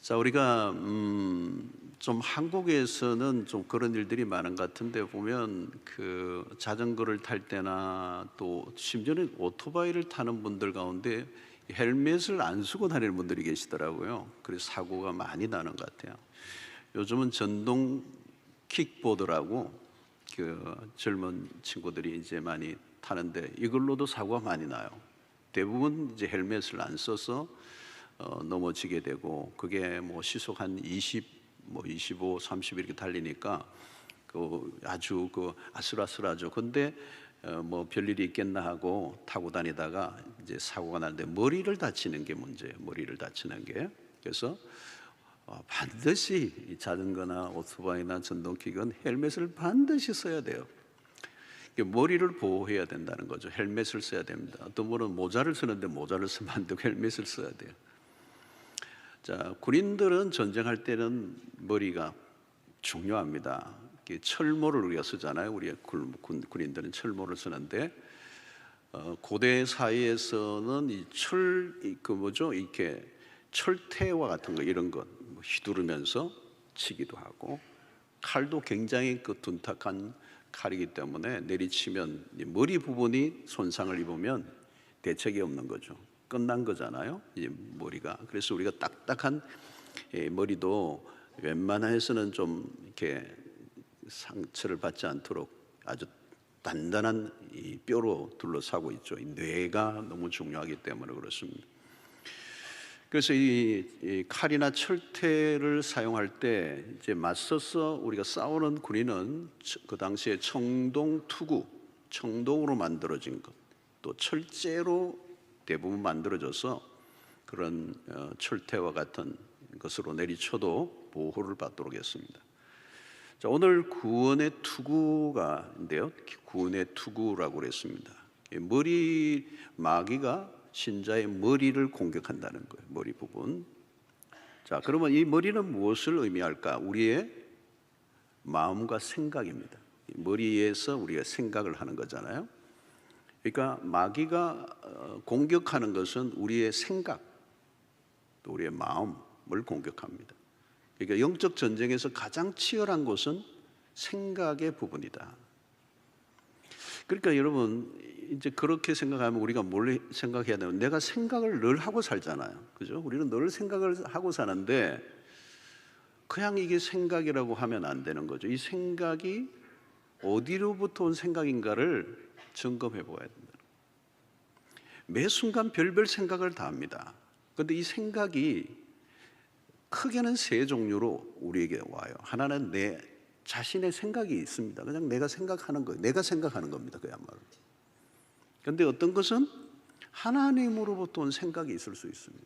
자, 우리가 좀 한국에서는 좀 그런 일들이 많은 것 같은데 보면 그 자전거를 탈 때나 또 심지어는 오토바이를 타는 분들 가운데 헬멧을 안 쓰고 다니는 분들이 계시더라고요. 그래서 사고가 많이 나는 것 같아요. 요즘은 전동 킥보드라고 그 젊은 친구들이 이제 많이 타는데 이걸로도 사고가 많이 나요. 대부분 이제 헬멧을 안 써서 넘어지게 되고, 그게 뭐 시속 한 20, 뭐 25, 30 이렇게 달리니까 그 아주 그 아슬아슬하죠. 근데 뭐 별일이 있겠나 하고 타고 다니다가 이제 사고가 나는데 머리를 다치는 게 문제예요. 머리를 다치는 게. 그래서 반드시 이 자전거나 오토바이나 전동킥은 헬멧을 반드시 써야 돼요. 머리를 보호해야 된다는 거죠. 헬멧을 써야 됩니다. 어떤 분은 모자를 쓰는데 모자를 쓰면 안 되고 헬멧을 써야 돼요. 자, 군인들은 전쟁할 때는 머리가 중요합니다. 철모를 우리가 쓰잖아요. 우리 군인들은 철모를 쓰는데 고대 사이에서는 이 이렇게 철퇴와 같은 거 이런 것 휘두르면서 치기도 하고, 칼도 굉장히 그 둔탁한 칼이기 때문에 내리치면 머리 부분이 손상을 입으면 대책이 없는 거죠. 끝난 거잖아요, 이제 머리가. 그래서 우리가 딱딱한 머리도 웬만해서는 좀 이렇게 상처를 받지 않도록 아주 단단한 이 뼈로 둘러싸고 있죠. 이 뇌가 너무 중요하기 때문에 그렇습니다. 그래서 이 칼이나 철퇴를 사용할 때 이제 맞서서 우리가 싸우는 군인은 그 당시에 청동투구, 청동으로 만들어진 것, 또 철제로 대부분 만들어져서 그런 철퇴와 같은 것으로 내리쳐도 보호를 받도록 했습니다. 자, 오늘 구원의 투구가인데요. 구원의 투구라고 그랬습니다. 머리 마귀가 신자의 머리를 공격한다는 거예요. 머리 부분. 자, 그러면 이 머리는 무엇을 의미할까? 우리의 마음과 생각입니다. 머리에서 우리가 생각을 하는 거잖아요. 그러니까 마귀가 공격하는 것은 우리의 생각, 또 우리의 마음을 공격합니다. 그러니까 영적 전쟁에서 가장 치열한 것은 생각의 부분이다. 그러니까 여러분, 이제 그렇게 생각하면 우리가 뭘 생각해야 되냐면, 내가 생각을 늘 하고 살잖아요. 그죠? 우리는 늘 생각을 하고 사는데 그냥 이게 생각이라고 하면 안 되는 거죠. 이 생각이 어디로부터 온 생각인가를 점검해 보아야 된다. 매 순간 별별 생각을 다 합니다. 그런데 이 생각이 크게는 세 종류로 우리에게 와요. 하나는 내 자신의 생각이 있습니다. 그냥 내가 생각하는 거예요. 내가 생각하는 겁니다. 그야말로. 그런데 어떤 것은 하나님으로부터 온 생각이 있을 수 있습니다.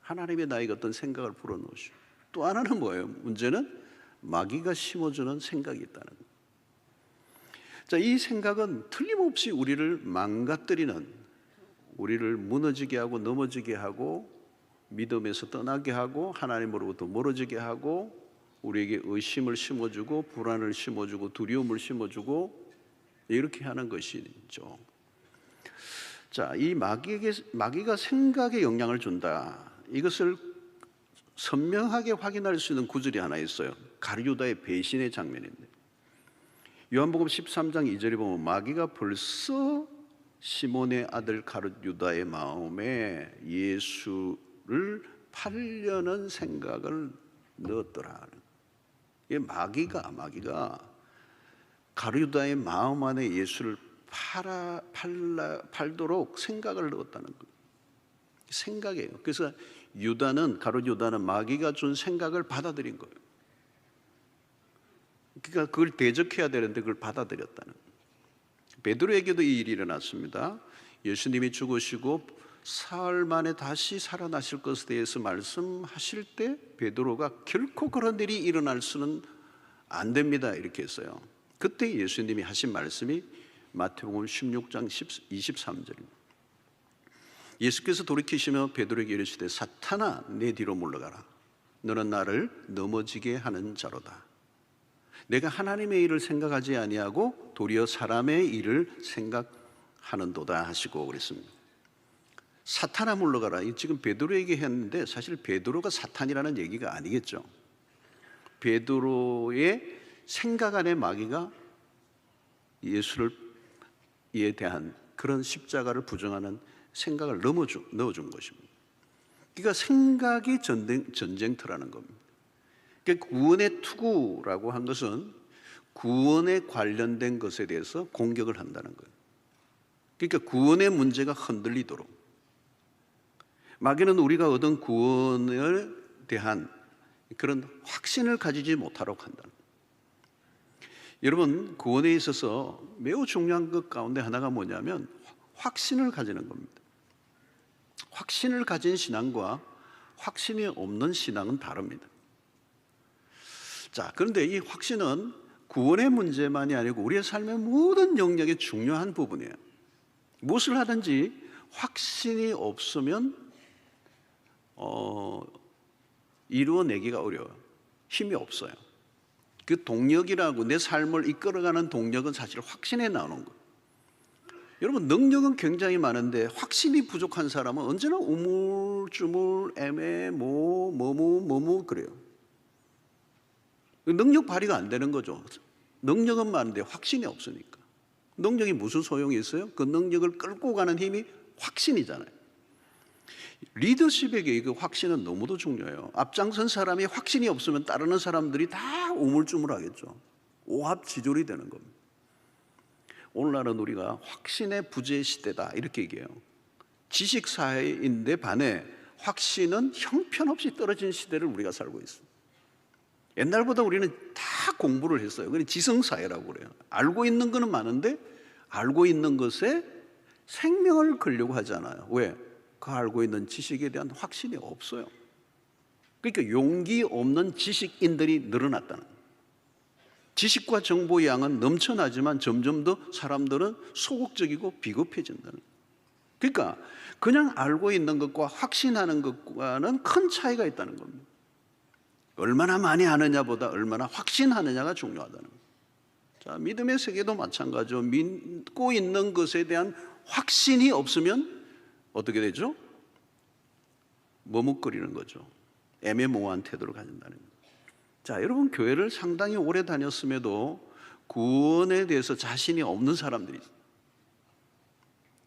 하나님의 나에게 어떤 생각을 불어넣으시고, 또 하나는 뭐예요? 문제는 마귀가 심어주는 생각이 있다는 거예요. 자, 이 생각은 틀림없이 우리를 망가뜨리는, 우리를 무너지게 하고 넘어지게 하고 믿음에서 떠나게 하고 하나님으로부터 멀어지게 하고 우리에게 의심을 심어주고 불안을 심어주고 두려움을 심어주고 이렇게 하는 것이죠. 자, 이 마귀가 생각에 영향을 준다. 이것을 선명하게 확인할 수 있는 구절이 하나 있어요. 가룟유다의 배신의 장면인데, 요한복음 13장 2절에 보면 마귀가 벌써 시몬의 아들 가룟유다의 마음에 예수를 팔려는 생각을 넣었더라. 이 마귀가 가룟유다의 마음 안에 예수를 팔도록 생각을 넣었다는 거예요. 생각이에요. 그래서 가룟유다는 마귀가 준 생각을 받아들인 거예요. 그러니까 그걸 대적해야 되는데 그걸 받아들였다는 거예요. 베드로에게도 이 일이 일어났습니다. 예수님이 죽으시고 사흘 만에 다시 살아나실 것에 대해서 말씀하실 때 베드로가 결코 그런 일이 일어날 수는 안 됩니다 이렇게 했어요. 그때 예수님이 하신 말씀이 마태복음 16장 23절입니다. 예수께서 돌이키시며 베드로에게 이르시되 사탄아 내 뒤로 물러가라. 너는 나를 넘어지게 하는 자로다. 내가 하나님의 일을 생각하지 아니하고 도리어 사람의 일을 생각하는도다 하시고 그랬습니다. 사탄아 물러가라. 이 지금 베드로에게 했는데 사실 베드로가 사탄이라는 얘기가 아니겠죠. 베드로의 생각 안에 마귀가 예수에 대한 그런 십자가를 부정하는 생각을 넣어준 것입니다. 그러니까 생각이 전쟁터라는 겁니다. 그러니까 구원의 투구라고 한 것은 구원에 관련된 것에 대해서 공격을 한다는 거예요. 그러니까 구원의 문제가 흔들리도록 마귀는 우리가 얻은 구원에 대한 그런 확신을 가지지 못하도록 한다는 거예요. 여러분, 구원에 있어서 매우 중요한 것 가운데 하나가 뭐냐면 확신을 가지는 겁니다. 확신을 가진 신앙과 확신이 없는 신앙은 다릅니다. 자, 그런데 이 확신은 구원의 문제만이 아니고 우리의 삶의 모든 영역의 중요한 부분이에요. 무엇을 하든지 확신이 없으면 이루어내기가 어려워요. 힘이 없어요. 그 동력이라고 내 삶을 이끌어가는 동력은 사실 확신에 나오는 거예요. 여러분, 능력은 굉장히 많은데 확신이 부족한 사람은 언제나 우물쭈물 애매 뭐뭐 그래요. 능력 발휘가 안 되는 거죠. 능력은 많은데 확신이 없으니까. 능력이 무슨 소용이 있어요? 그 능력을 끌고 가는 힘이 확신이잖아요. 리더십에게 그 확신은 너무도 중요해요. 앞장선 사람이 확신이 없으면 따르는 사람들이 다 우물쭈물하겠죠. 오합지졸이 되는 겁니다. 오늘날은 우리가 확신의 부재 시대다 이렇게 얘기해요. 지식사회인데 반해 확신은 형편없이 떨어진 시대를 우리가 살고 있어요. 옛날보다 우리는 다 공부를 했어요. 그래서 지성사회라고 그래요. 알고 있는 거는 많은데 알고 있는 것에 생명을 걸려고 하잖아요. 왜? 그 알고 있는 지식에 대한 확신이 없어요. 그러니까 용기 없는 지식인들이 늘어났다는 거예요. 지식과 정보의 양은 넘쳐나지만 점점 더 사람들은 소극적이고 비겁해진다는 거예요. 그러니까 그냥 알고 있는 것과 확신하는 것과는 큰 차이가 있다는 겁니다. 얼마나 많이 아느냐보다 얼마나 확신하느냐가 중요하다는 거예요. 자, 믿음의 세계도 마찬가지죠. 믿고 있는 것에 대한 확신이 없으면 어떻게 되죠? 머뭇거리는 거죠. 애매모호한 태도를 가진다는 거예요. 자, 여러분, 교회를 상당히 오래 다녔음에도 구원에 대해서 자신이 없는 사람들이 있어요.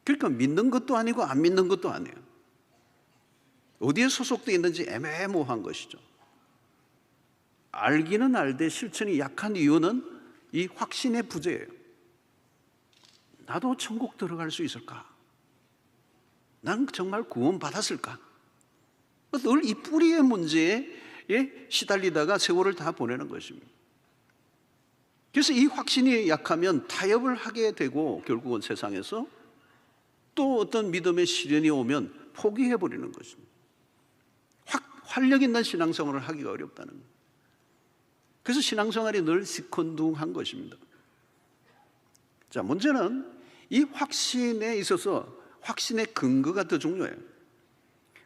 그러니까 믿는 것도 아니고 안 믿는 것도 아니에요. 어디에 소속되어 있는지 애매모호한 것이죠. 알기는 알되 실천이 약한 이유는 이 확신의 부재예요. 나도 천국 들어갈 수 있을까? 난 정말 구원 받았을까? 늘 이 뿌리의 문제에 시달리다가 세월을 다 보내는 것입니다. 그래서 이 확신이 약하면 타협을 하게 되고 결국은 세상에서 또 어떤 믿음의 시련이 오면 포기해버리는 것입니다. 활력 있는 신앙생활을 하기가 어렵다는 거예요. 그래서 신앙생활이 늘 시큰둥한 것입니다. 자, 문제는 이 확신에 있어서 확신의 근거가 더 중요해요.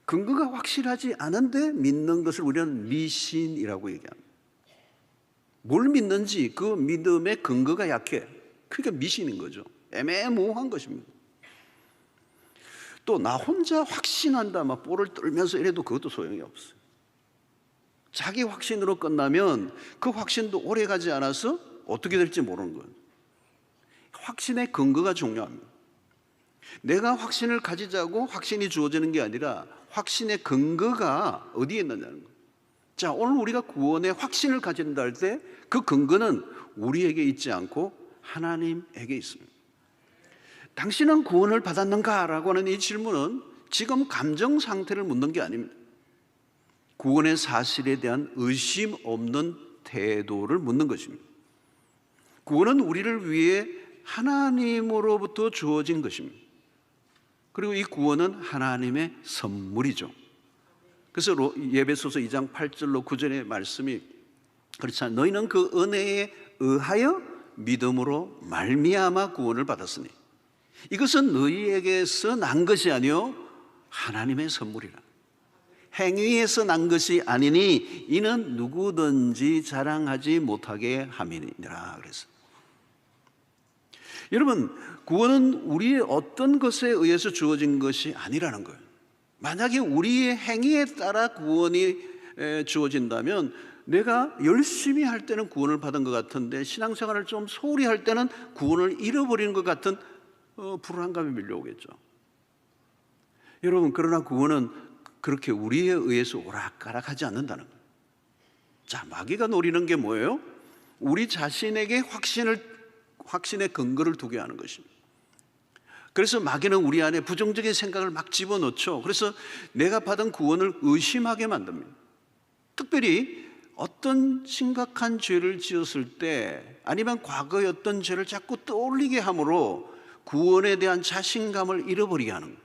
근거가 확실하지 않은데 믿는 것을 우리는 미신이라고 얘기합니다. 뭘 믿는지 그 믿음의 근거가 약해. 그러니까 미신인 거죠. 애매모호한 것입니다. 또 나 혼자 확신한다 막 뽀를 떨면서 이래도 그것도 소용이 없어요. 자기 확신으로 끝나면 그 확신도 오래 가지 않아서 어떻게 될지 모르는 거예요. 확신의 근거가 중요합니다. 내가 확신을 가지자고 확신이 주어지는 게 아니라 확신의 근거가 어디에 있느냐는 거예요. 자, 오늘 우리가 구원의 확신을 가진다 할 때 그 근거는 우리에게 있지 않고 하나님에게 있습니다. 당신은 구원을 받았는가? 라고 하는 이 질문은 지금 감정 상태를 묻는 게 아닙니다. 구원의 사실에 대한 의심 없는 태도를 묻는 것입니다. 구원은 우리를 위해 하나님으로부터 주어진 것입니다. 그리고 이 구원은 하나님의 선물이죠. 그래서 에베소서 2장 8절로 9절의 말씀이 그렇잖아요. 너희는 그 은혜에 의하여 믿음으로 말미암아 구원을 받았으니 이것은 너희에게서 난 것이 아니요 하나님의 선물이라. 행위에서 난 것이 아니니 이는 누구든지 자랑하지 못하게 함이니라. 그래서 여러분, 구원은 우리의 어떤 것에 의해서 주어진 것이 아니라는 거예요. 만약에 우리의 행위에 따라 구원이 주어진다면 내가 열심히 할 때는 구원을 받은 것 같은데 신앙생활을 좀 소홀히 할 때는 구원을 잃어버리는 것 같은 불안감이 밀려오겠죠. 여러분, 그러나 구원은 그렇게 우리에 의해서 오락가락하지 않는다는 거예요. 자, 마귀가 노리는 게 뭐예요? 우리 자신에게 확신의 근거를 두게 하는 것입니다. 그래서 마귀는 우리 안에 부정적인 생각을 막 집어넣죠. 그래서 내가 받은 구원을 의심하게 만듭니다. 특별히 어떤 심각한 죄를 지었을 때 아니면 과거의 어떤 죄를 자꾸 떠올리게 함으로 구원에 대한 자신감을 잃어버리게 하는 거예요.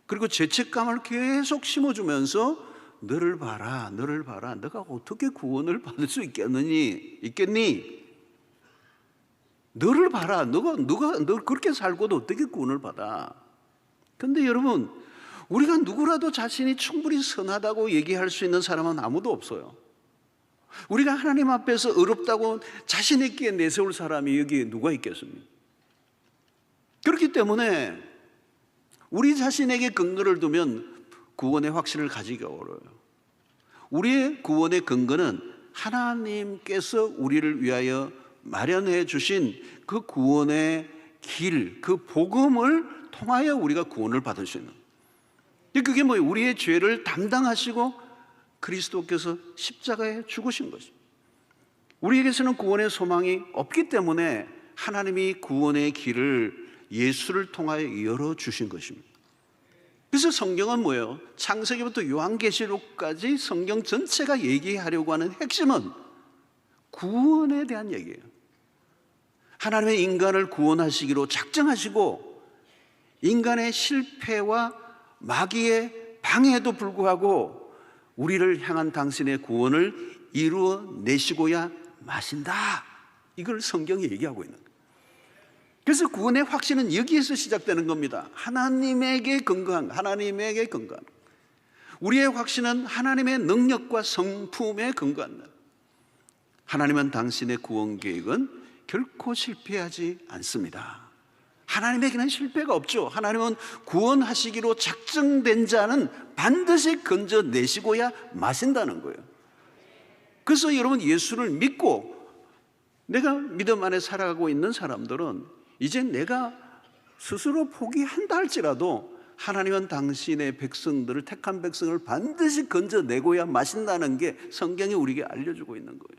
그리고 죄책감을 계속 심어주면서 너를 봐라, 너를 봐라, 너가 어떻게 구원을 받을 수 있겠니? 너를 봐라, 너 그렇게 살고도 어떻게 구원을 받아? 근데 여러분, 우리가 누구라도 자신이 충분히 선하다고 얘기할 수 있는 사람은 아무도 없어요. 우리가 하나님 앞에서 의롭다고 자신 있게 내세울 사람이 여기에 누가 있겠습니까? 그렇기 때문에 우리 자신에게 근거를 두면 구원의 확신을 가지기 어려워요. 우리의 구원의 근거는 하나님께서 우리를 위하여 마련해 주신 그 구원의 길, 그 복음을 통하여 우리가 구원을 받을 수 있는, 그게 뭐예요? 우리의 죄를 담당하시고 그리스도께서 십자가에 죽으신 것입니다. 우리에게서는 구원의 소망이 없기 때문에 하나님이 구원의 길을 예수를 통하여 열어주신 것입니다. 그래서 성경은 뭐예요? 창세기부터 요한계시록까지 성경 전체가 얘기하려고 하는 핵심은 구원에 대한 얘기예요. 하나님의 인간을 구원하시기로 작정하시고 인간의 실패와 마귀의 방해에도 불구하고 우리를 향한 당신의 구원을 이루어내시고야 마신다. 이걸 성경이 얘기하고 있는 거예요. 그래서 구원의 확신은 여기에서 시작되는 겁니다. 하나님에게 근거한, 우리의 확신은 하나님의 능력과 성품에 근거한다. 하나님은 당신의 구원 계획은 결코 실패하지 않습니다. 하나님에게는 실패가 없죠. 하나님은 구원하시기로 작정된 자는 반드시 건져내시고야 마신다는 거예요. 그래서 여러분, 예수를 믿고 내가 믿음 안에 살아가고 있는 사람들은 이제 내가 스스로 포기한다 할지라도 하나님은 당신의 백성들을, 택한 백성을 반드시 건져내고야 마신다는 게 성경이 우리에게 알려주고 있는 거예요.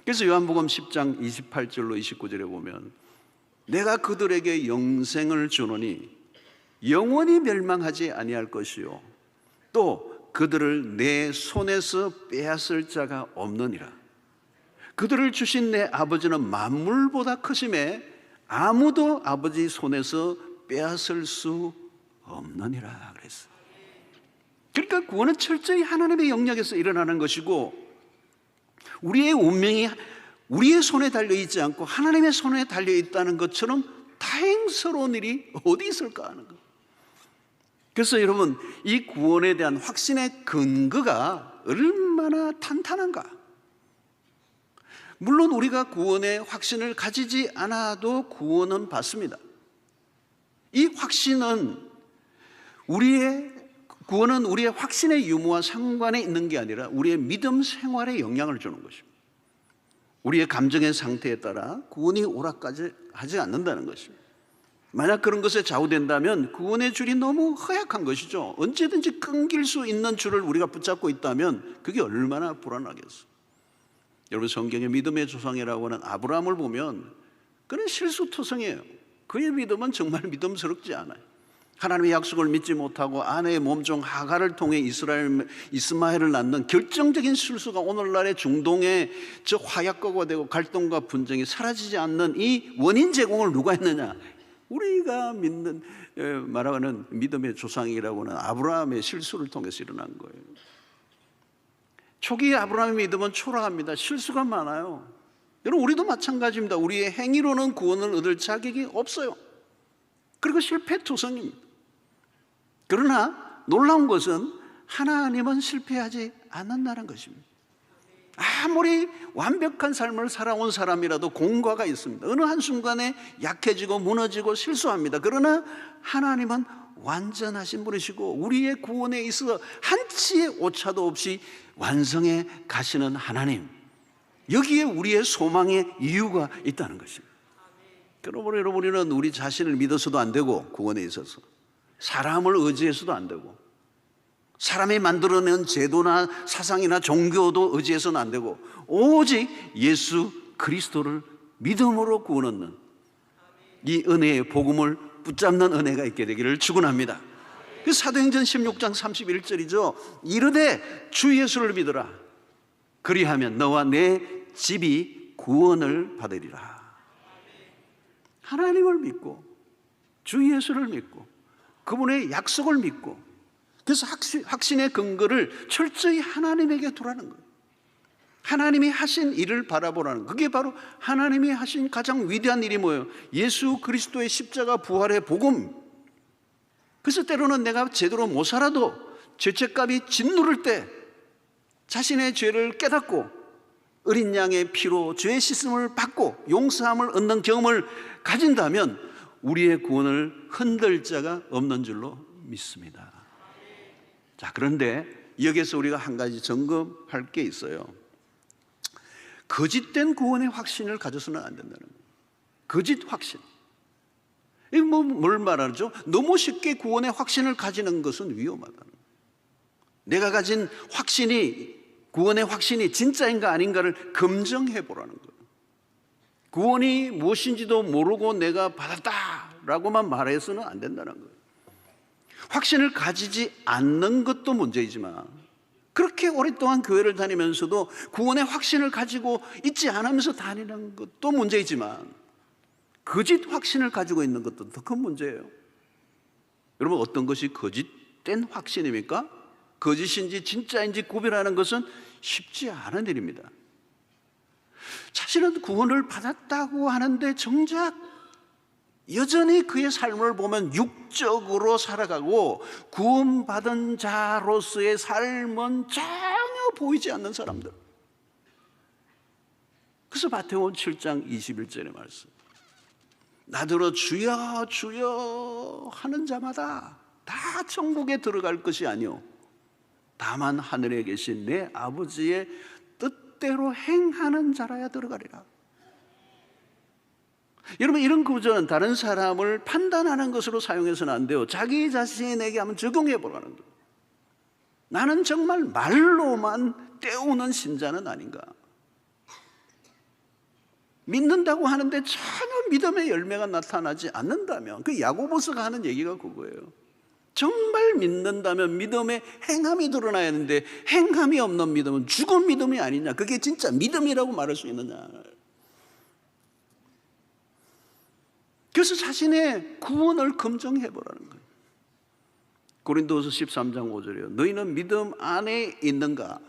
그래서 요한복음 10장 28절로 29절에 보면 내가 그들에게 영생을 주노니 영원히 멸망하지 아니할 것이요 또 그들을 내 손에서 빼앗을 자가 없느니라. 그들을 주신 내 아버지는 만물보다 크심에 아무도 아버지 손에서 빼앗을 수 없느니라 그랬어요. 그러니까 구원은 철저히 하나님의 영역에서 일어나는 것이고 우리의 운명이 우리의 손에 달려있지 않고 하나님의 손에 달려있다는 것처럼 다행스러운 일이 어디 있을까 하는 거예요. 그래서 여러분, 이 구원에 대한 확신의 근거가 얼마나 탄탄한가. 물론 우리가 구원의 확신을 가지지 않아도 구원은 받습니다. 이 확신은 구원은 우리의 확신의 유무와 상관에 있는 게 아니라 우리의 믿음 생활에 영향을 주는 것입니다. 우리의 감정의 상태에 따라 구원이 오락가락하지 않는다는 것입니다. 만약 그런 것에 좌우된다면 구원의 줄이 너무 허약한 것이죠. 언제든지 끊길 수 있는 줄을 우리가 붙잡고 있다면 그게 얼마나 불안하겠어요. 여러분, 성경의 믿음의 조상이라고 하는 아브라함을 보면 그는 실수투성이에요. 그의 믿음은 정말 믿음스럽지 않아요. 하나님의 약속을 믿지 못하고 아내의 몸종 하갈을 통해 이스마엘을 낳는 결정적인 실수가 오늘날의 중동의 저 화약고가 되고 갈등과 분쟁이 사라지지 않는 이 원인 제공을 누가 했느냐? 우리가 믿는 말하는 믿음의 조상이라고 하는 아브라함의 실수를 통해서 일어난 거예요. 초기에 아브라함의 믿음은 초라합니다. 실수가 많아요. 여러분, 우리도 마찬가지입니다. 우리의 행위로는 구원을 얻을 자격이 없어요. 그리고 실패투성입니다. 그러나 놀라운 것은 하나님은 실패하지 않는다는 것입니다. 아무리 완벽한 삶을 살아온 사람이라도 공과가 있습니다. 어느 한순간에 약해지고 무너지고 실수합니다. 그러나 하나님은 완전하신 분이시고 우리의 구원에 있어 한치의 오차도 없이 완성해 가시는 하나님, 여기에 우리의 소망의 이유가 있다는 것입니다. 그러므로 여러분, 우리는 우리 자신을 믿어서도 안 되고, 구원에 있어서 사람을 의지해서도 안 되고, 사람이 만들어낸 제도나 사상이나 종교도 의지해서는 안 되고, 오직 예수 그리스도를 믿음으로 구원 얻는 이 은혜의 복음을 붙잡는 은혜가 있게 되기를 축원합니다. 그 사도행전 16장 31절이죠. 이르되 주 예수를 믿어라. 그리하면 너와 내 집이 구원을 받으리라. 하나님을 믿고 주 예수를 믿고 그분의 약속을 믿고, 그래서 확신의 근거를 철저히 하나님에게 두라는 거예요. 하나님이 하신 일을 바라보라는 거예요. 그게 바로 하나님이 하신 가장 위대한 일이 뭐예요? 예수 그리스도의 십자가 부활의 복음. 그래서 때로는 내가 제대로 못 살아도 죄책감이 짓누를 때 자신의 죄를 깨닫고 어린 양의 피로 죄의 씻음을 받고 용서함을 얻는 경험을 가진다면 우리의 구원을 흔들 자가 없는 줄로 믿습니다. 자, 그런데 여기서 우리가 한 가지 점검할 게 있어요. 거짓된 구원의 확신을 가져서는 안 된다는 거예요. 거짓 확신. 이게 뭘 말하죠? 너무 쉽게 구원의 확신을 가지는 것은 위험하다는 거예요. 내가 가진 확신이, 구원의 확신이 진짜인가 아닌가를 검증해 보라는 거예요. 구원이 무엇인지도 모르고 내가 받았다라고만 말해서는 안 된다는 거예요. 확신을 가지지 않는 것도 문제이지만, 그렇게 오랫동안 교회를 다니면서도 구원의 확신을 가지고 있지 않으면서 다니는 것도 문제이지만, 거짓 확신을 가지고 있는 것도 더 큰 문제예요. 여러분, 어떤 것이 거짓된 확신입니까? 거짓인지 진짜인지 구별하는 것은 쉽지 않은 일입니다. 자신은 구원을 받았다고 하는데 정작 여전히 그의 삶을 보면 육적으로 살아가고 구원받은 자로서의 삶은 전혀 보이지 않는 사람들. 그래서 마태복음 7장 21절의 말씀, 나더러 주여 주여 하는 자마다 다 천국에 들어갈 것이 아니오 다만 하늘에 계신 내 아버지의 뜻대로 행하는 자라야 들어가리라. 여러분, 이런 구절은 다른 사람을 판단하는 것으로 사용해서는 안 돼요. 자기 자신에게 한번 적용해 보라는 거예요. 나는 정말 말로만 때우는 신자는 아닌가? 믿는다고 하는데 전혀 믿음의 열매가 나타나지 않는다면, 그 야고보서가 하는 얘기가 그거예요. 정말 믿는다면 믿음의 행함이 드러나야 하는데 행함이 없는 믿음은 죽은 믿음이 아니냐? 그게 진짜 믿음이라고 말할 수 있느냐? 그래서 자신의 구원을 검증해 보라는 거예요. 고린도서 13장 5절이에요. 너희는 믿음 안에 있는가?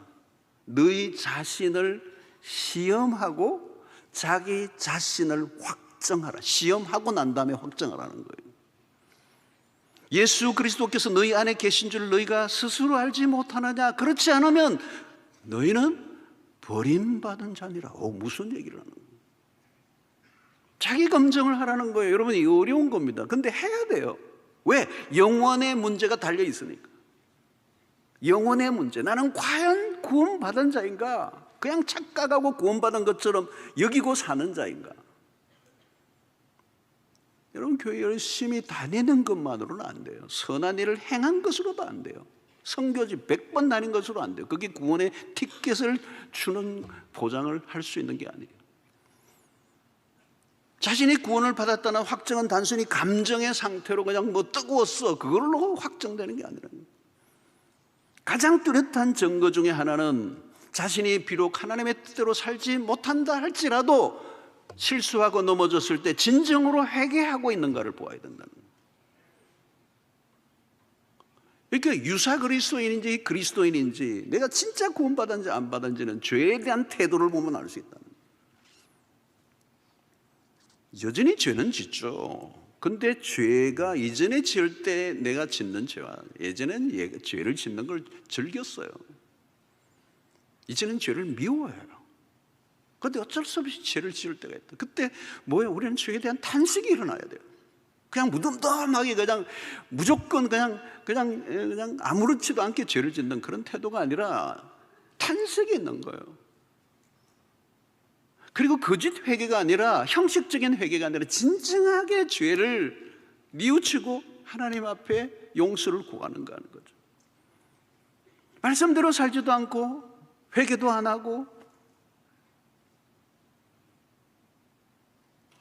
너희 자신을 시험하고 자기 자신을 확정하라. 시험하고 난 다음에 확정하라는 거예요. 예수 그리스도께서 너희 안에 계신 줄 너희가 스스로 알지 못하느냐? 그렇지 않으면 너희는 버림받은 자니라. 무슨 얘기를 하는 거예요? 자기 검증을 하라는 거예요. 여러분, 이거 어려운 겁니다. 근데 해야 돼요. 왜? 영원의 문제가 달려 있으니까. 영원의 문제. 나는 과연 구원받은 자인가? 그냥 착각하고 구원받은 것처럼 여기고 사는 자인가? 여러분, 교회 열심히 다니는 것만으로는 안 돼요. 선한 일을 행한 것으로도 안 돼요. 선교지 100번 다닌 것으로 안 돼요. 그게 구원의 티켓을 주는 보장을 할 수 있는 게 아니에요. 자신이 구원을 받았다는 확정은 단순히 감정의 상태로 그냥 뜨거웠어, 그걸로 확정되는 게 아니라는 거예요. 가장 뚜렷한 증거 중에 하나는 자신이 비록 하나님의 뜻대로 살지 못한다 할지라도 실수하고 넘어졌을 때 진정으로 회개하고 있는가를 보아야 된다는 거예요. 그러니까 유사 그리스도인인지 그리스도인인지, 내가 진짜 구원받았는지 안 받았는지는 죄에 대한 태도를 보면 알 수 있다는 거예요. 여전히 죄는 짓죠. 근데 죄가 이전에 지을 때 내가 짓는 죄와 예전엔 죄를 짓는 걸 즐겼어요. 이제는 죄를 미워해요. 그런데 어쩔 수 없이 죄를 지을 때가 있다. 그때 뭐예요? 우리는 죄에 대한 탄식이 일어나야 돼요. 그냥 무덤덤하게 그냥 무조건 그냥 아무렇지도 않게 죄를 짓는 그런 태도가 아니라 탄식이 있는 거예요. 그리고 거짓 회개가 아니라 형식적인 회개가 아니라 진정하게 죄를 뉘우치고 하나님 앞에 용서를 구하는가 하는 거죠. 말씀대로 살지도 않고 회개도 안 하고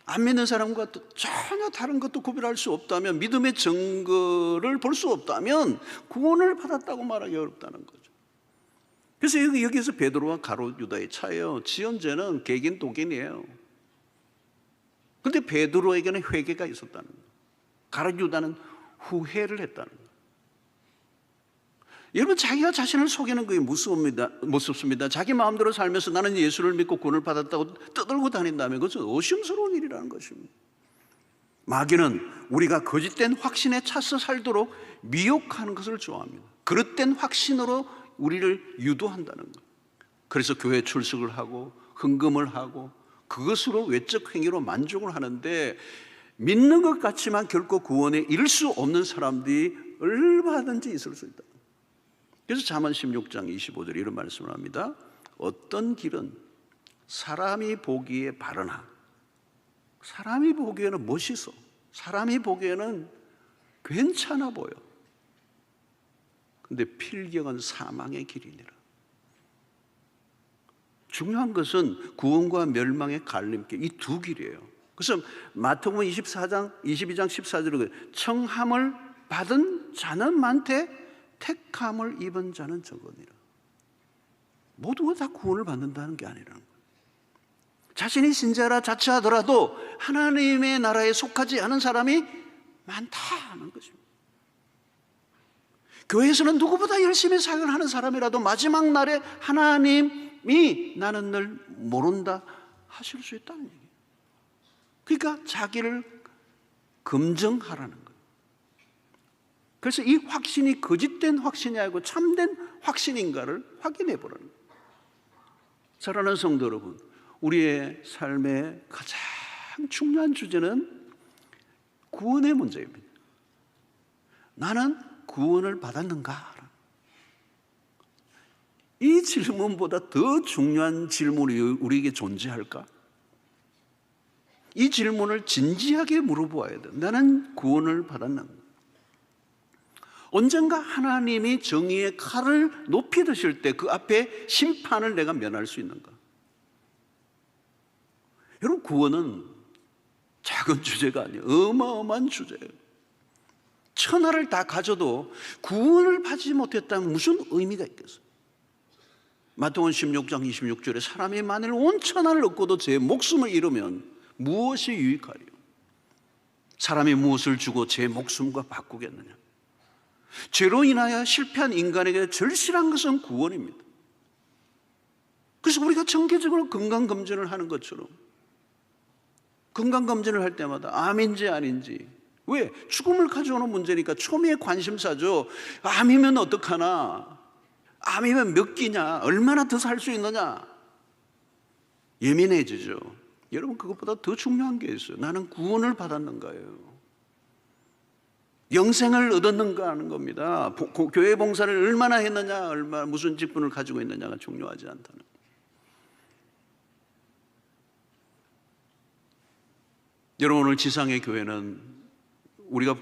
안 믿는 사람과 또 전혀 다른 것도 구별할 수 없다면, 믿음의 증거를 볼 수 없다면 구원을 받았다고 말하기 어렵다는 거죠. 그래서 여기서 베드로와 가룟 유다의 차이예요. 지언죄는 개긴 독인이에요. 그런데 베드로에게는 회개가 있었다는 거예요. 가룟 유다는 후회를 했다는 거예요. 여러분, 자기가 자신을 속이는 그게 무섭습니다. 자기 마음대로 살면서 나는 예수를 믿고 구원을 받았다고 떠들고 다닌다면 그것은 의심스러운 일이라는 것입니다. 마귀는 우리가 거짓된 확신에 차서 살도록 미혹하는 것을 좋아합니다. 그릇된 확신으로 우리를 유도한다는 거예요. 그래서 교회 출석을 하고 헌금을 하고 그것으로 외적 행위로 만족을 하는데, 믿는 것 같지만 결코 구원에 이를 수 없는 사람들이 얼마든지 있을 수 있다. 그래서 잠언 16장 25절에 이런 말씀을 합니다. 어떤 길은 사람이 보기에 바르나, 사람이 보기에는 멋있어, 사람이 보기에는 괜찮아 보여. 근데 필경은 사망의 길이니라. 중요한 것은 구원과 멸망의 갈림길, 이 두 길이에요. 그래서 마태복음 22장 14절에 청함을 받은 자는 많되 택함을 입은 자는 적으니라. 모두가 다 구원을 받는다는 게 아니라는 거예요. 자신이 신자라 자처하더라도 하나님의 나라에 속하지 않은 사람이 많다는 것입니다. 교회에서는 누구보다 열심히 사역을 하는 사람이라도 마지막 날에 하나님이 나는 널 모른다 하실 수 있다는 얘기예요. 그러니까 자기를 검증하라는 거예요. 그래서 이 확신이 거짓된 확신이 아니고 참된 확신인가를 확인해 보라는 거예요. 사랑하는 성도 여러분, 우리의 삶의 가장 중요한 주제는 구원의 문제입니다. 나는 구원을 받았는가? 이 질문보다 더 중요한 질문이 우리에게 존재할까? 이 질문을 진지하게 물어보아야 돼. 나는 구원을 받았는가? 언젠가 하나님이 정의의 칼을 높이 드실 때 그 앞에 심판을 내가 면할 수 있는가? 여러분, 구원은 작은 주제가 아니에요. 어마어마한 주제예요. 천하를 다 가져도 구원을 받지 못했다면 무슨 의미가 있겠어요? 마태복음 16장 26절에 사람이 만일 온 천하를 얻고도 제 목숨을 잃으면 무엇이 유익하리요? 사람이 무엇을 주고 제 목숨과 바꾸겠느냐? 죄로 인하여 실패한 인간에게 절실한 것은 구원입니다. 그래서 우리가 정기적으로 건강검진을 하는 것처럼 건강검진을 할 때마다 암인지 아닌지, 왜? 죽음을 가져오는 문제니까 초미의 관심사죠. 암이면 어떡하나? 암이면 몇 끼냐? 얼마나 더 살 수 있느냐? 예민해지죠. 여러분, 그것보다 더 중요한 게 있어요. 나는 구원을 받았는가요? 영생을 얻었는가 하는 겁니다. 교회 봉사를 얼마나 했느냐, 무슨 직분을 가지고 있느냐가 중요하지 않다는. 여러분, 오늘 지상의 교회는 우리가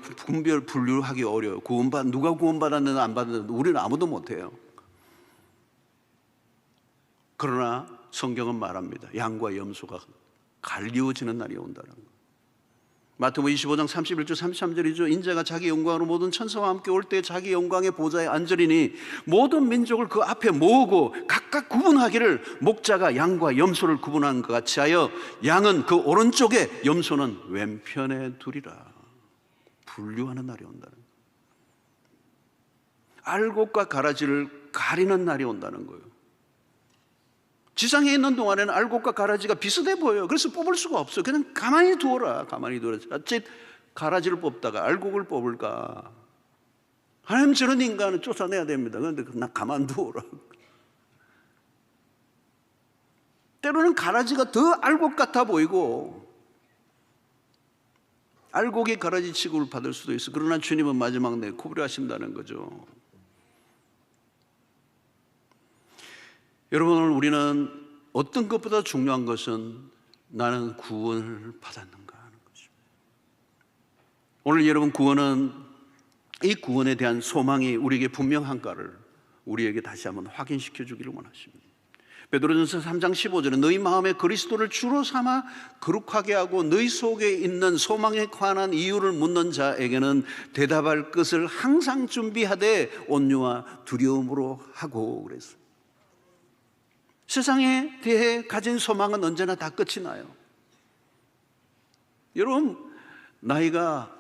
분류하기 어려워요. 누가 구원받았느냐 안 받았느냐 우리는 아무도 못해요. 그러나 성경은 말합니다. 양과 염소가 갈리워지는 날이 온다는 거. 마태복음 25장 31절 33절이죠. 인자가 자기 영광으로 모든 천사와 함께 올 때 자기 영광의 보좌에 앉으리니 모든 민족을 그 앞에 모으고 각각 구분하기를 목자가 양과 염소를 구분한 것 같이 하여 양은 그 오른쪽에 염소는 왼편에 두리라. 분류하는 날이 온다는 거예요. 알곡과 가라지를 가리는 날이 온다는 거예요. 지상에 있는 동안에는 알곡과 가라지가 비슷해 보여요. 그래서 뽑을 수가 없어요. 그냥 가만히 두어라. 가만히 두어라. 자칫 가라지를 뽑다가 알곡을 뽑을까? 하나님, 저런 인간은 쫓아내야 됩니다. 그런데 나 가만 두어라. 때로는 가라지가 더 알곡 같아 보이고 알곡이 가라지 취급을 받을 수도 있어. 그러나 주님은 마지막 내 구별하신다는 거죠. 여러분, 오늘 우리는 어떤 것보다 중요한 것은 나는 구원을 받았는가 하는 것입니다. 오늘 여러분, 이 구원에 대한 소망이 우리에게 분명한가를 우리에게 다시 한번 확인시켜 주기를 원하십니다. 베드로전서 3장 15절에 너희 마음에 그리스도를 주로 삼아 거룩하게 하고 너희 속에 있는 소망에 관한 이유를 묻는 자에게는 대답할 것을 항상 준비하되 온유와 두려움으로 하고 그랬어요. 세상에 대해 가진 소망은 언제나 다 끝이 나요. 여러분, 나이가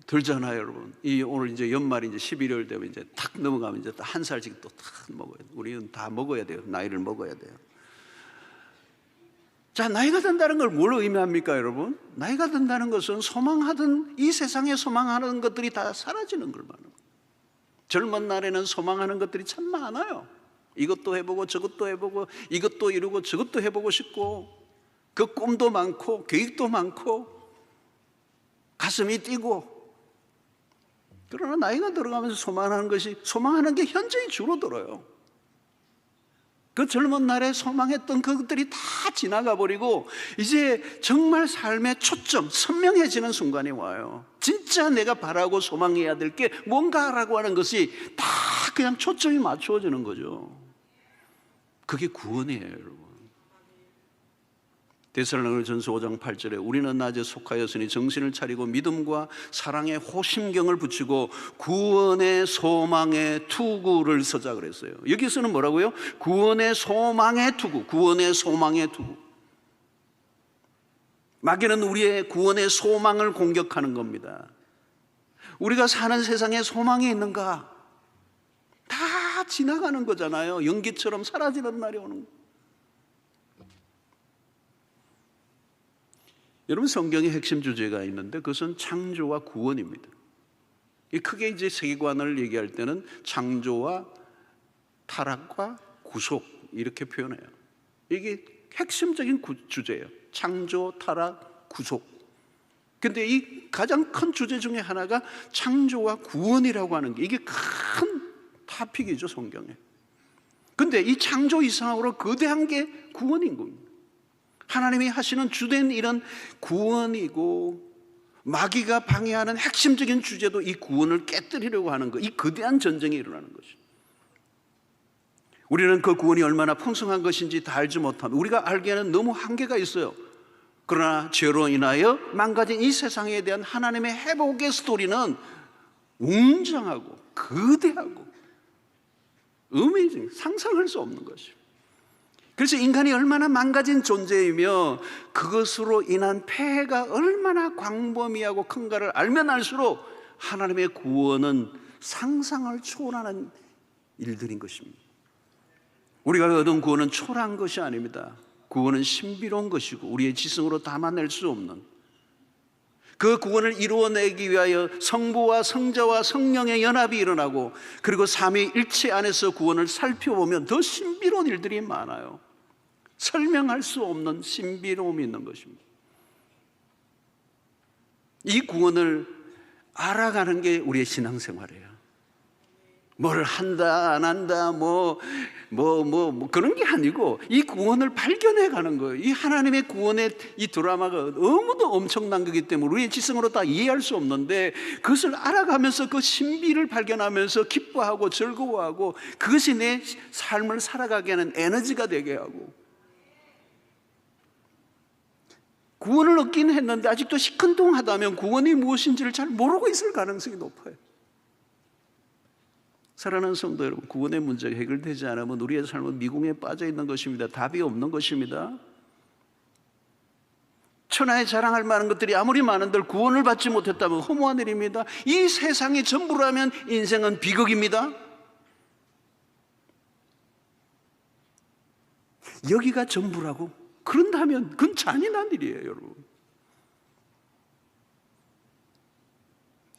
들잖아요, 여러분. 오늘 이제 연말이 이제 11월 되면 이제 탁 넘어가면 이제 한 살씩 또 탁 먹어야 돼요. 우리는 다 먹어야 돼요. 나이를 먹어야 돼요. 자, 나이가 든다는 걸 뭘 의미합니까, 여러분? 나이가 든다는 것은 소망하던 이 세상에 소망하는 것들이 다 사라지는 걸 말합니다. 젊은 날에는 소망하는 것들이 참 많아요. 이것도 해보고 저것도 해보고 이것도 이루고 저것도 해보고 싶고 그 꿈도 많고 계획도 많고 가슴이 뛰고. 그러나 나이가 들어가면서 소망하는 게 현저히 줄어들어요. 그 젊은 날에 소망했던 그것들이 다 지나가 버리고 이제 정말 삶의 초점, 선명해지는 순간이 와요. 진짜 내가 바라고 소망해야 될 게 뭔가라고 하는 것이 다 그냥 초점이 맞추어지는 거죠. 그게 구원이에요, 여러분. 데살로니가전서 5장 8절에 우리는 낮에 속하였으니 정신을 차리고 믿음과 사랑의 호심경을 붙이고 구원의 소망의 투구를 서자 그랬어요. 여기서는 뭐라고요? 구원의 소망의 투구, 구원의 소망의 투구. 마귀는 우리의 구원의 소망을 공격하는 겁니다. 우리가 사는 세상에 소망이 있는가? 다 지나가는 거잖아요. 연기처럼 사라지는 날이 오는 거. 여러분, 성경의 핵심 주제가 있는데 그것은 창조와 구원입니다. 크게 이제 세계관을 얘기할 때는 창조와 타락과 구속 이렇게 표현해요. 이게 핵심적인 주제예요. 창조, 타락, 구속. 근데 이 가장 큰 주제 중에 하나가 창조와 구원이라고 하는 게 이게 큰 타픽이죠, 성경에. 근데 이 창조 이상으로 거대한 게 구원인 겁니다. 하나님이 하시는 주된 일은 구원이고 마귀가 방해하는 핵심적인 주제도 이 구원을 깨뜨리려고 하는 것, 이 거대한 전쟁이 일어나는 것입니다. 우리는 그 구원이 얼마나 풍성한 것인지 다 알지 못하면 우리가 알기에는 너무 한계가 있어요. 그러나 죄로 인하여 망가진 이 세상에 대한 하나님의 회복의 스토리는 웅장하고 거대하고 어메이징, 상상할 수 없는 것입니다. 그래서 인간이 얼마나 망가진 존재이며 그것으로 인한 폐해가 얼마나 광범위하고 큰가를 알면 알수록 하나님의 구원은 상상을 초월하는 일들인 것입니다. 우리가 얻은 구원은 초라한 것이 아닙니다. 구원은 신비로운 것이고 우리의 지성으로 담아낼 수 없는, 그 구원을 이루어내기 위하여 성부와 성자와 성령의 연합이 일어나고 그리고 삼위일체 안에서 구원을 살펴보면 더 신비로운 일들이 많아요. 설명할 수 없는 신비로움이 있는 것입니다. 이 구원을 알아가는 게 우리의 신앙생활이에요. 뭘 한다 안 한다 뭐 그런 게 아니고 이 구원을 발견해 가는 거예요. 이 하나님의 구원의 이 드라마가 너무도 엄청난 거기 때문에 우리의 지성으로 다 이해할 수 없는데 그것을 알아가면서 그 신비를 발견하면서 기뻐하고 즐거워하고 그것이 내 삶을 살아가게 하는 에너지가 되게 하고, 구원을 얻긴 했는데 아직도 시큰둥하다면 구원이 무엇인지를 잘 모르고 있을 가능성이 높아요. 사랑하는 성도 여러분, 구원의 문제가 해결되지 않으면 우리의 삶은 미궁에 빠져 있는 것입니다. 답이 없는 것입니다. 천하에 자랑할 만한 것들이 아무리 많은들 구원을 받지 못했다면 허무한 일입니다. 이 세상이 전부라면 인생은 비극입니다. 여기가 전부라고? 그런다면 그건 잔인한 일이에요, 여러분.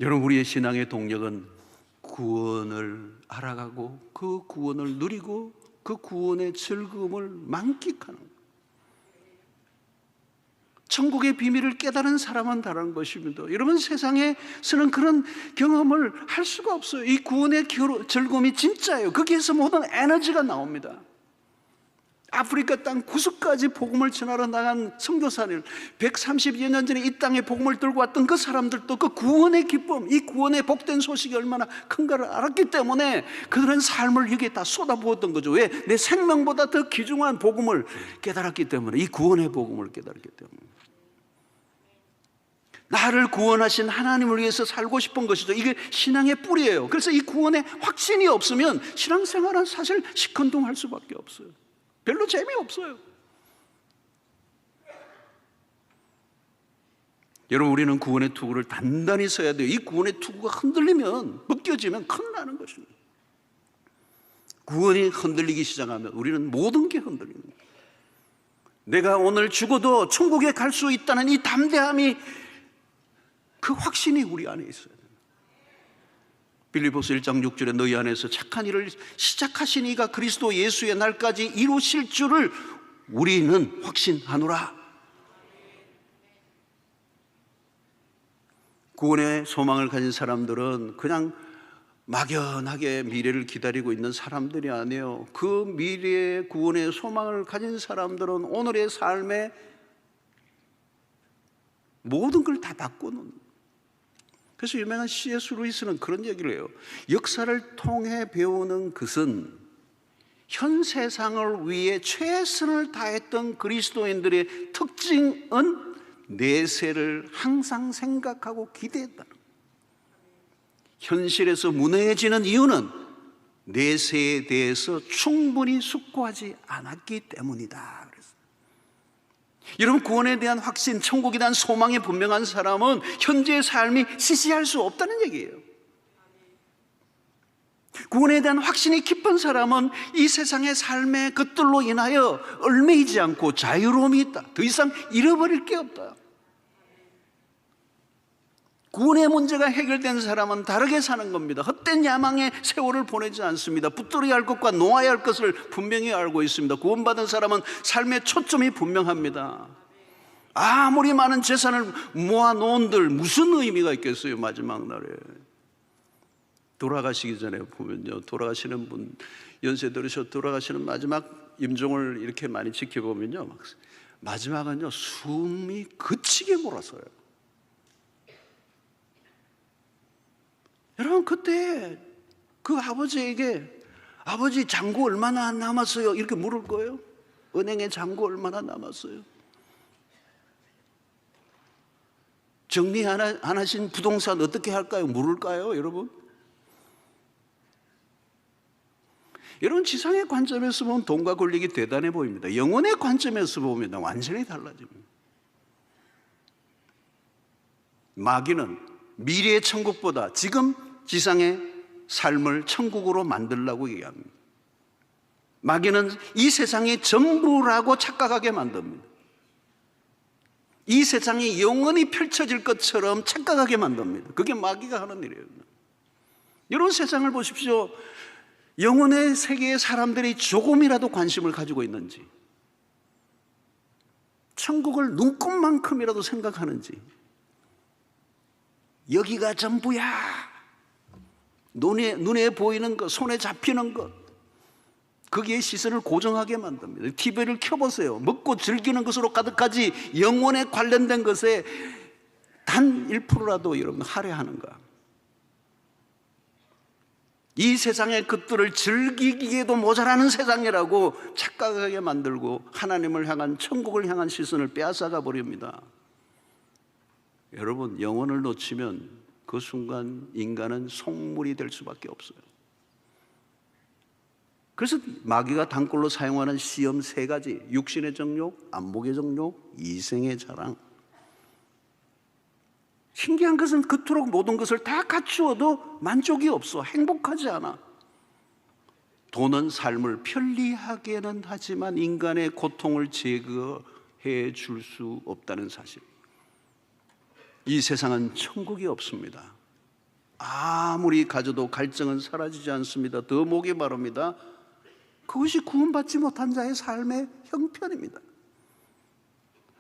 여러분, 우리의 신앙의 동력은 구원을 알아가고 그 구원을 누리고 그 구원의 즐거움을 만끽하는 거예요. 천국의 비밀을 깨달은 사람은 다른 것입니다. 여러분, 세상에서는 그런 경험을 할 수가 없어요. 이 구원의 즐거움이 진짜예요. 거기에서 모든 에너지가 나옵니다. 아프리카 땅 구석까지 복음을 전하러 나간 선교사들, 130여 년 전에 이 땅에 복음을 들고 왔던 그 사람들도 그 구원의 기쁨, 이 구원의 복된 소식이 얼마나 큰가를 알았기 때문에 그들은 삶을 여기에 다 쏟아부었던 거죠. 왜? 내 생명보다 더 귀중한 복음을 깨달았기 때문에, 이 구원의 복음을 깨달았기 때문에. 나를 구원하신 하나님을 위해서 살고 싶은 것이죠. 이게 신앙의 뿌리예요. 그래서 이 구원의 확신이 없으면 신앙생활은 사실 시큰둥할 수밖에 없어요. 별로 재미없어요. 여러분, 우리는 구원의 투구를 단단히 서야 돼요. 이 구원의 투구가 흔들리면, 벗겨지면 큰일 나는 것입니다. 구원이 흔들리기 시작하면 우리는 모든 게 흔들리는 거예요. 내가 오늘 죽어도 천국에 갈 수 있다는 이 담대함이, 그 확신이 우리 안에 있어야 돼요. 빌립보서 1장 6절에 너희 안에서 착한 일을 시작하신 이가 그리스도 예수의 날까지 이루실 줄을 우리는 확신하노라. 구원의 소망을 가진 사람들은 그냥 막연하게 미래를 기다리고 있는 사람들이 아니에요. 그 미래의 구원의 소망을 가진 사람들은 오늘의 삶에 모든 걸 다 바꾸는. 그래서 유명한 C.S. 루이스는 그런 얘기를 해요. 역사를 통해 배우는 것은 현 세상을 위해 최선을 다했던 그리스도인들의 특징은 내세를 항상 생각하고 기대했다. 현실에서 무능해지는 이유는 내세에 대해서 충분히 숙고하지 않았기 때문이다. 여러분, 구원에 대한 확신, 천국에 대한 소망이 분명한 사람은 현재의 삶이 시시할 수 없다는 얘기예요. 구원에 대한 확신이 깊은 사람은 이 세상의 삶의 것들로 인하여 얽매이지 않고 자유로움이 있다. 더 이상 잃어버릴 게 없다. 구원의 문제가 해결된 사람은 다르게 사는 겁니다. 헛된 야망의 세월을 보내지 않습니다. 붙들어야 할 것과 놓아야 할 것을 분명히 알고 있습니다. 구원받은 사람은 삶의 초점이 분명합니다. 아무리 많은 재산을 모아놓은들 무슨 의미가 있겠어요, 마지막 날에. 돌아가시기 전에 보면요, 돌아가시는 분, 연세 들으셔 돌아가시는 마지막 임종을 이렇게 많이 지켜보면요, 마지막은요, 숨이 그치게 몰아서요. 여러분, 그때 그 아버지에게 아버지 잔고 얼마나 남았어요? 이렇게 물을 거예요? 은행에 잔고 얼마나 남았어요? 정리 안 하신 부동산 어떻게 할까요? 물을까요, 여러분? 여러분, 지상의 관점에서 보면 돈과 권력이 대단해 보입니다. 영혼의 관점에서 보면 완전히 달라집니다. 마귀는 미래의 천국보다 지금 지상의 삶을 천국으로 만들려고 얘기합니다. 마귀는 이 세상이 전부라고 착각하게 만듭니다. 이 세상이 영원히 펼쳐질 것처럼 착각하게 만듭니다. 그게 마귀가 하는 일이에요. 여러분, 세상을 보십시오. 영혼의 세계의 사람들이 조금이라도 관심을 가지고 있는지, 천국을 눈꼽만큼이라도 생각하는지, 여기가 전부야, 눈에 보이는 것, 손에 잡히는 것, 거기에 시선을 고정하게 만듭니다. TV를 켜보세요. 먹고 즐기는 것으로 가득하지 영혼에 관련된 것에 단 1%라도 여러분 할애하는가? 이 세상의 것들을 즐기기에도 모자라는 세상이라고 착각하게 만들고 하나님을 향한, 천국을 향한 시선을 빼앗아가 버립니다. 여러분, 영혼을 놓치면 그 순간 인간은 속물이 될 수밖에 없어요. 그래서 마귀가 단골로 사용하는 시험 3가지, 육신의 정욕, 안목의 정욕, 이생의 자랑. 신기한 것은 그토록 모든 것을 다 갖추어도 만족이 없어. 행복하지 않아. 돈은 삶을 편리하게는 하지만 인간의 고통을 제거해 줄 수 없다는 사실. 이 세상은 천국이 없습니다. 아무리 가져도 갈증은 사라지지 않습니다. 더 목이 마릅니다. 그것이 구원받지 못한 자의 삶의 형편입니다.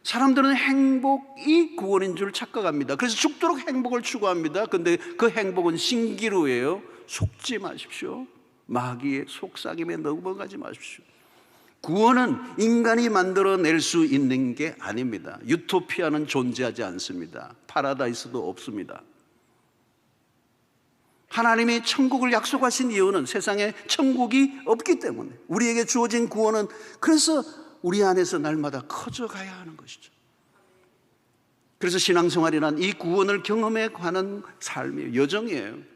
사람들은 행복이 구원인 줄 착각합니다. 그래서 죽도록 행복을 추구합니다. 근데 그 행복은 신기루예요. 속지 마십시오. 마귀의 속삭임에 넘어가지 마십시오. 구원은 인간이 만들어낼 수 있는 게 아닙니다. 유토피아는 존재하지 않습니다. 파라다이스도 없습니다. 하나님이 천국을 약속하신 이유는 세상에 천국이 없기 때문에, 우리에게 주어진 구원은 그래서 우리 안에서 날마다 커져가야 하는 것이죠. 그래서 신앙생활이란 이 구원을 경험해 가는 삶이에요. 여정이에요.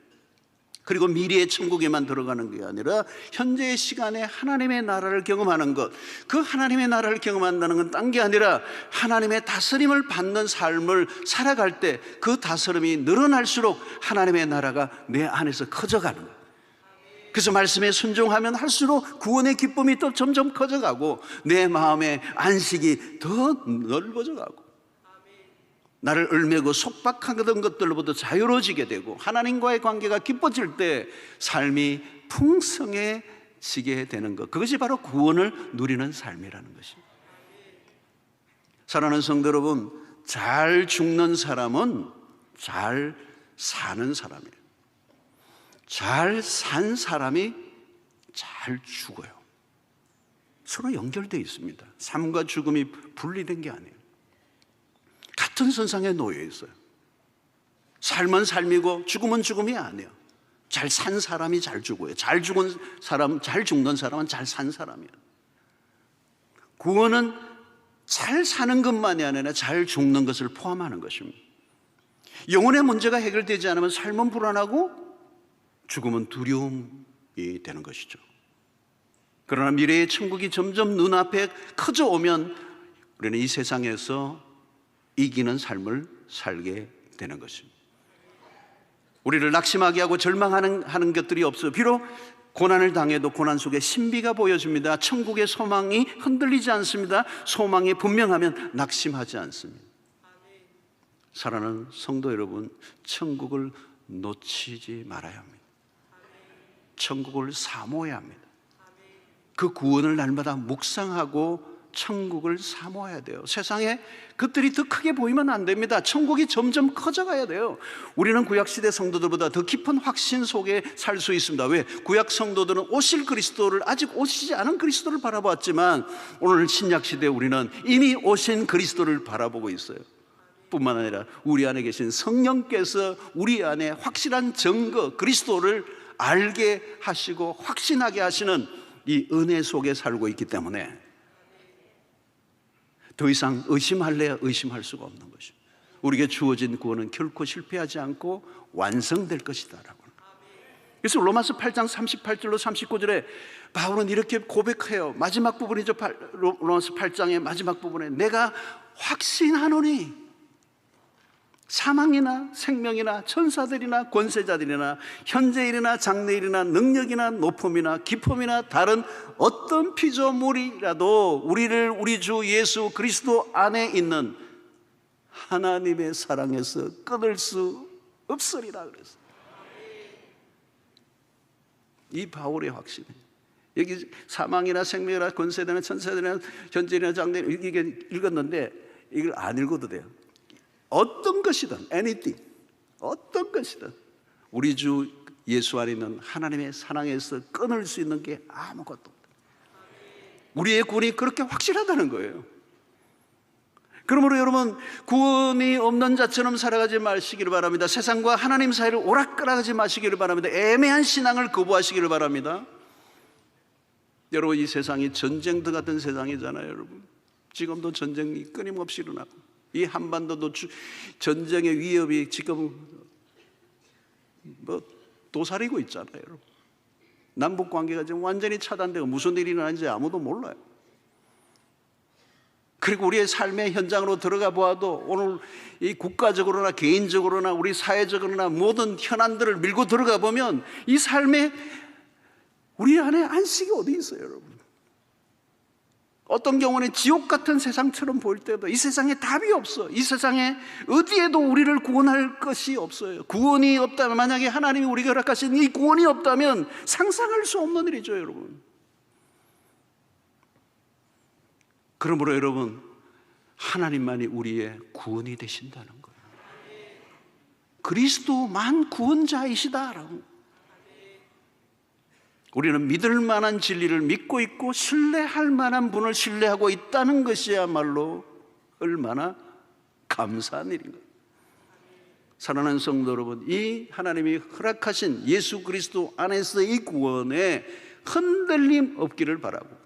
그리고 미래의 천국에만 들어가는 게 아니라 현재의 시간에 하나님의 나라를 경험하는 것, 그 하나님의 나라를 경험한다는 건 딴 게 아니라 하나님의 다스림을 받는 삶을 살아갈 때 그 다스림이 늘어날수록 하나님의 나라가 내 안에서 커져가는 거예요. 그래서 말씀에 순종하면 할수록 구원의 기쁨이 또 점점 커져가고 내 마음의 안식이 더 넓어져가고 나를 얽매고 속박하던 것들로부터 자유로워지게 되고 하나님과의 관계가 깊어질 때 삶이 풍성해지게 되는 것, 그것이 바로 구원을 누리는 삶이라는 것입니다. 사랑하는 성도 여러분, 잘 죽는 사람은 잘 사는 사람이에요. 잘 산 사람이 잘 죽어요. 서로 연결되어 있습니다. 삶과 죽음이 분리된 게 아니에요. 같은 선상에 놓여 있어요. 삶은 삶이고 죽음은 죽음이 아니에요. 잘 산 사람이 잘 죽어요. 잘 죽은 사람, 잘 죽는 사람은 잘 산 사람이에요. 구원은 잘 사는 것만이 아니라 잘 죽는 것을 포함하는 것입니다. 영혼의 문제가 해결되지 않으면 삶은 불안하고 죽음은 두려움이 되는 것이죠. 그러나 미래의 천국이 점점 눈앞에 커져오면 우리는 이 세상에서 이기는 삶을 살게 되는 것입니다. 우리를 낙심하게 하고 절망하는 것들이 없어요. 비록 고난을 당해도 고난 속에 신비가 보여집니다. 천국의 소망이 흔들리지 않습니다. 소망이 분명하면 낙심하지 않습니다. 사랑하는 성도 여러분, 천국을 놓치지 말아야 합니다. 천국을 사모해야 합니다. 그 구원을 날마다 묵상하고 천국을 사모해야 돼요. 세상에 것들이 더 크게 보이면 안 됩니다. 천국이 점점 커져가야 돼요. 우리는 구약시대 성도들보다 더 깊은 확신 속에 살 수 있습니다. 왜? 구약 성도들은 오실 그리스도를, 아직 오시지 않은 그리스도를 바라보았지만 오늘 신약시대 우리는 이미 오신 그리스도를 바라보고 있어요. 뿐만 아니라 우리 안에 계신 성령께서 우리 안에 확실한 증거, 그리스도를 알게 하시고 확신하게 하시는 이 은혜 속에 살고 있기 때문에 더 이상 의심할래야 의심할 수가 없는 것입니다. 우리에게 주어진 구원은 결코 실패하지 않고 완성될 것이다 라고. 그래서 로마서 8장 38절로 39절에 바울은 이렇게 고백해요. 마지막 부분이죠. 로마서 8장의 마지막 부분에 내가 확신하노니 사망이나 생명이나 천사들이나 권세자들이나 현재일이나 장래일이나 능력이나 높음이나 깊음이나 다른 어떤 피조물이라도 우리를 우리 주 예수 그리스도 안에 있는 하나님의 사랑에서 끊을 수 없으리라 그랬어요. 이 바울의 확신이에요. 여기 사망이나 생명이나 권세자나 천사들이나 현재일이나 장래일 이게 읽었는데 이걸 안 읽어도 돼요. 어떤 것이든 anything, 어떤 것이든 우리 주 예수 안에 있는 하나님의 사랑에서 끊을 수 있는 게 아무것도 없다. 우리의 구원이 그렇게 확실하다는 거예요. 그러므로 여러분, 구원이 없는 자처럼 살아가지 마시기를 바랍니다. 세상과 하나님 사이를 오락가락하지 마시기를 바랍니다. 애매한 신앙을 거부하시기를 바랍니다. 여러분, 이 세상이 전쟁터 같은 세상이잖아요. 여러분, 지금도 전쟁이 끊임없이 일어나고 이 한반도도 전쟁의 위협이 지금 도사리고 있잖아요. 여러분. 남북 관계가 지금 완전히 차단되고 무슨 일이 일어나는지 아무도 몰라요. 그리고 우리의 삶의 현장으로 들어가 보아도 오늘 이 국가적으로나 개인적으로나 우리 사회적으로나 모든 현안들을 밀고 들어가 보면 이 삶에 우리 안에 안식이 어디 있어요, 여러분? 어떤 경우는 지옥 같은 세상처럼 보일 때도 이 세상에 답이 없어. 이 세상에 어디에도 우리를 구원할 것이 없어요. 구원이 없다면, 만약에 하나님이 우리가 허락하신 이 구원이 없다면 상상할 수 없는 일이죠, 여러분. 그러므로 여러분, 하나님만이 우리의 구원이 되신다는 거예요. 그리스도만 구원자이시다라고. 우리는 믿을 만한 진리를 믿고 있고 신뢰할 만한 분을 신뢰하고 있다는 것이야말로 얼마나 감사한 일인 거예요. 사랑하는 성도 여러분, 이 하나님이 허락하신 예수 그리스도 안에서의 구원에 흔들림 없기를 바라고,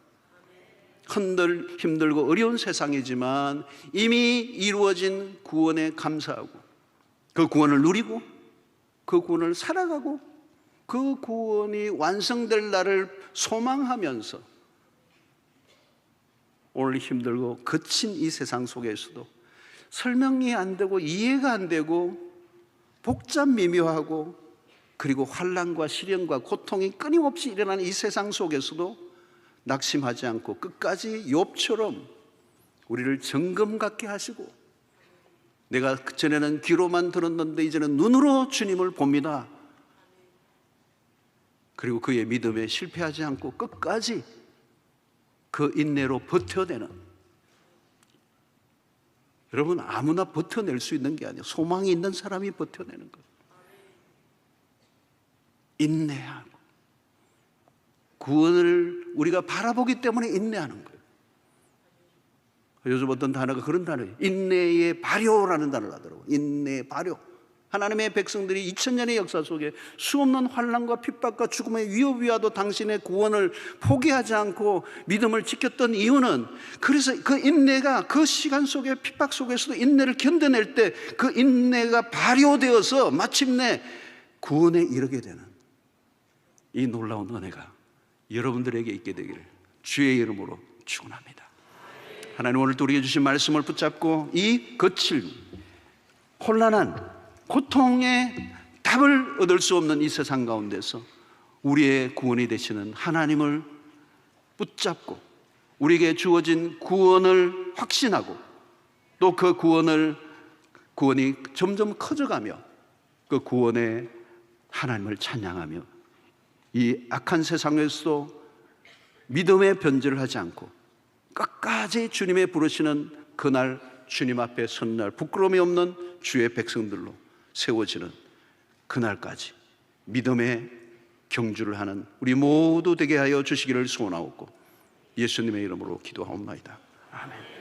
힘들고 어려운 세상이지만 이미 이루어진 구원에 감사하고, 그 구원을 누리고 그 구원을 살아가고 그 구원이 완성될 날을 소망하면서 오늘 힘들고 거친 이 세상 속에서도 설명이 안 되고 이해가 안 되고 복잡 미묘하고 그리고 환난과 시련과 고통이 끊임없이 일어나는 이 세상 속에서도 낙심하지 않고 끝까지 욥처럼 우리를 정금 같게 하시고, 내가 전에는 귀로만 들었는데 이제는 눈으로 주님을 봅니다. 그리고 그의 믿음에 실패하지 않고 끝까지 그 인내로 버텨내는, 여러분 아무나 버텨낼 수 있는 게 아니에요. 소망이 있는 사람이 버텨내는 거예요. 인내하고 구원을 우리가 바라보기 때문에 인내하는 거예요. 요즘 어떤 단어가 그런 단어예요. 인내의 발효라는 단어를 하더라고요. 인내의 발효. 하나님의 백성들이 2000년의 역사 속에 수없는 환난과 핍박과 죽음의 위협이와도 당신의 구원을 포기하지 않고 믿음을 지켰던 이유는, 그래서 그 인내가 그 시간 속에 핍박 속에서도 인내를 견뎌낼 때 그 인내가 발효되어서 마침내 구원에 이르게 되는 이 놀라운 은혜가 여러분들에게 있게 되기를 주의 이름으로 축원합니다. 하나님, 오늘도 우리에게 주신 말씀을 붙잡고 이 거칠 혼란한 고통의 답을 얻을 수 없는 이 세상 가운데서 우리의 구원이 되시는 하나님을 붙잡고 우리에게 주어진 구원을 확신하고 또 그 구원이 점점 커져가며 그 구원의 하나님을 찬양하며 이 악한 세상에서도 믿음의 변질을 하지 않고 끝까지 주님의 부르시는 그날 주님 앞에 선 날 부끄러움이 없는 주의 백성들로 세워지는 그날까지 믿음의 경주를 하는 우리 모두 되게 하여 주시기를 소원하옵고 예수님의 이름으로 기도하옵나이다. 아멘.